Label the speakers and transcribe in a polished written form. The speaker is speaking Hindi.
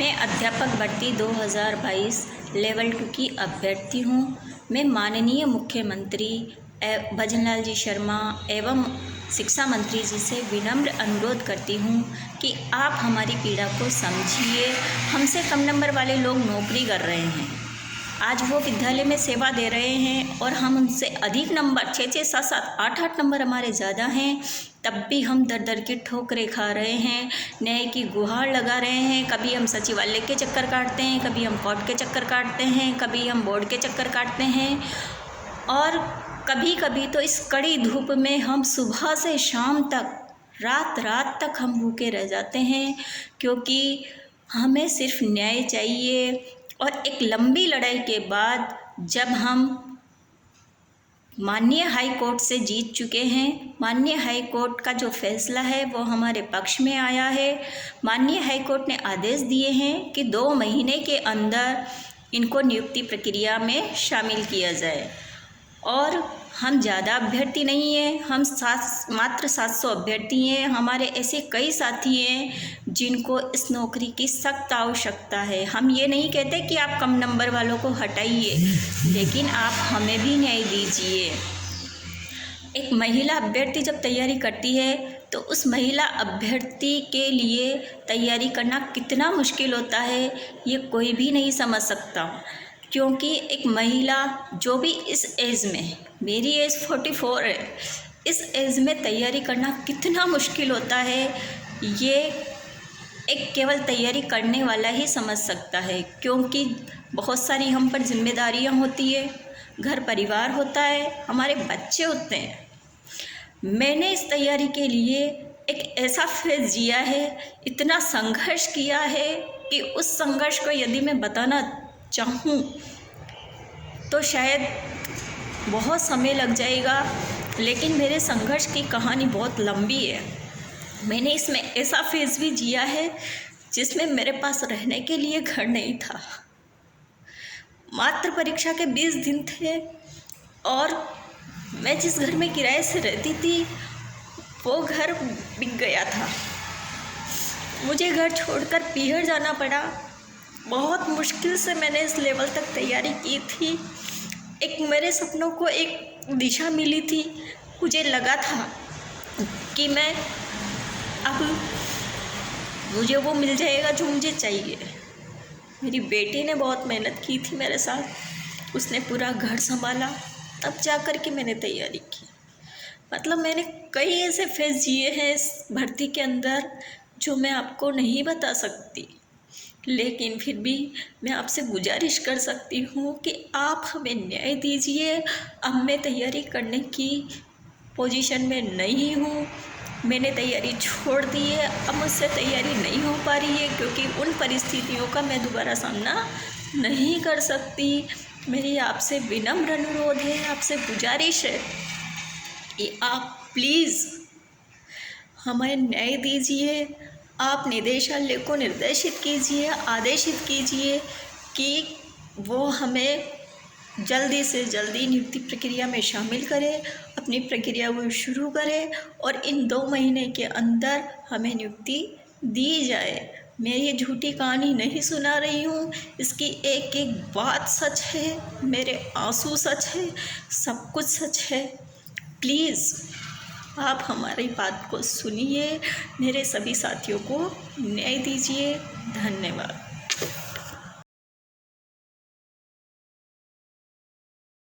Speaker 1: मैं अध्यापक भर्ती 2022 लेवल 2 की अभ्यर्थी हूँ। मैं माननीय मुख्यमंत्री भजनलाल जी शर्मा एवं शिक्षा मंत्री जी से विनम्र अनुरोध करती हूँ कि आप हमारी पीड़ा को समझिए। हमसे कम नंबर वाले लोग नौकरी कर रहे हैं, आज वो विद्यालय में सेवा दे रहे हैं और हम उनसे अधिक नंबर 6-6, 7-7, 8-8 नंबर हमारे ज़्यादा हैं, तब भी हम दर दर की ठोकरें खा रहे हैं, न्याय की गुहार लगा रहे हैं। कभी हम सचिवालय के चक्कर काटते हैं, कभी हम कोर्ट के चक्कर काटते हैं, कभी हम बोर्ड के चक्कर काटते हैं और कभी कभी तो इस कड़ी धूप में हम सुबह से शाम तक, रात तक हम भूखे रह जाते हैं, क्योंकि हमें सिर्फ न्याय चाहिए। और एक लंबी लड़ाई के बाद जब हम माननीय हाई कोर्ट से जीत चुके हैं, माननीय हाई कोर्ट का जो फैसला है वो हमारे पक्ष में आया है। माननीय हाई कोर्ट ने आदेश दिए हैं कि 2 महीने के अंदर इनको नियुक्ति प्रक्रिया में शामिल किया जाए और हम ज़्यादा अभ्यर्थी नहीं हैं, हम मात्र 700 अभ्यर्थी हैं। हमारे ऐसे कई साथी हैं जिनको इस नौकरी की सख्त आवश्यकता है। हम ये नहीं कहते कि आप कम नंबर वालों को हटाइए, लेकिन आप हमें भी न्याय दीजिए। एक महिला अभ्यर्थी जब तैयारी करती है तो उस महिला अभ्यर्थी के लिए तैयारी करना कितना मुश्किल होता है ये कोई भी नहीं समझ सकता, क्योंकि एक महिला जो भी इस एज में, मेरी एज 44 है, इस एज में तैयारी करना कितना मुश्किल होता है ये एक केवल तैयारी करने वाला ही समझ सकता है। क्योंकि बहुत सारी हम पर जिम्मेदारियां होती है, घर परिवार होता है, हमारे बच्चे होते हैं। मैंने इस तैयारी के लिए एक ऐसा फेज जिया है, इतना संघर्ष किया है कि उस संघर्ष को यदि मैं बताना चाहूँ तो शायद बहुत समय लग जाएगा, लेकिन मेरे संघर्ष की कहानी बहुत लंबी है। मैंने इसमें ऐसा फेज़ भी जिया है जिसमें मेरे पास रहने के लिए घर नहीं था, मात्र परीक्षा के 20 दिन थे और मैं जिस घर में किराए से रहती थी वो घर बिक गया था। मुझे घर छोड़कर पीहर जाना पड़ा। बहुत मुश्किल से मैंने इस लेवल तक तैयारी की थी। एक मेरे सपनों को एक दिशा मिली थी। मुझे लगा था कि मैं अब मुझे वो मिल जाएगा जो मुझे चाहिए। मेरी बेटी ने बहुत मेहनत की थी मेरे साथ, उसने पूरा घर संभाला, तब जा कर के मैंने तैयारी की। मतलब मैंने कई ऐसे फेज जिए हैं इस भर्ती के अंदर जो मैं आपको नहीं बता सकती, लेकिन फिर भी मैं आपसे गुजारिश कर सकती हूँ कि आप हमें न्याय दीजिए। अब मैं तैयारी करने की पोजीशन में नहीं हूँ, मैंने तैयारी छोड़ दी है। अब मुझसे तैयारी नहीं हो पा रही है क्योंकि उन परिस्थितियों का मैं दोबारा सामना नहीं कर सकती। मेरी आपसे विनम्र अनुरोध है, आपसे गुजारिश है कि आप प्लीज़ हमें न्याय दीजिए। आप निदेशालय को निर्देशित कीजिए, आदेशित कीजिए कि वो हमें जल्दी से जल्दी नियुक्ति प्रक्रिया में शामिल करें, अपनी प्रक्रिया को शुरू करें और इन 2 महीने के अंदर हमें नियुक्ति दी जाए। मैं ये झूठी कहानी नहीं सुना रही हूँ, इसकी एक एक बात सच है, मेरे आंसू सच है, सब कुछ सच है। प्लीज़ आप हमारी बात को सुनिए, मेरे सभी साथियों को न्याय दीजिए। धन्यवाद।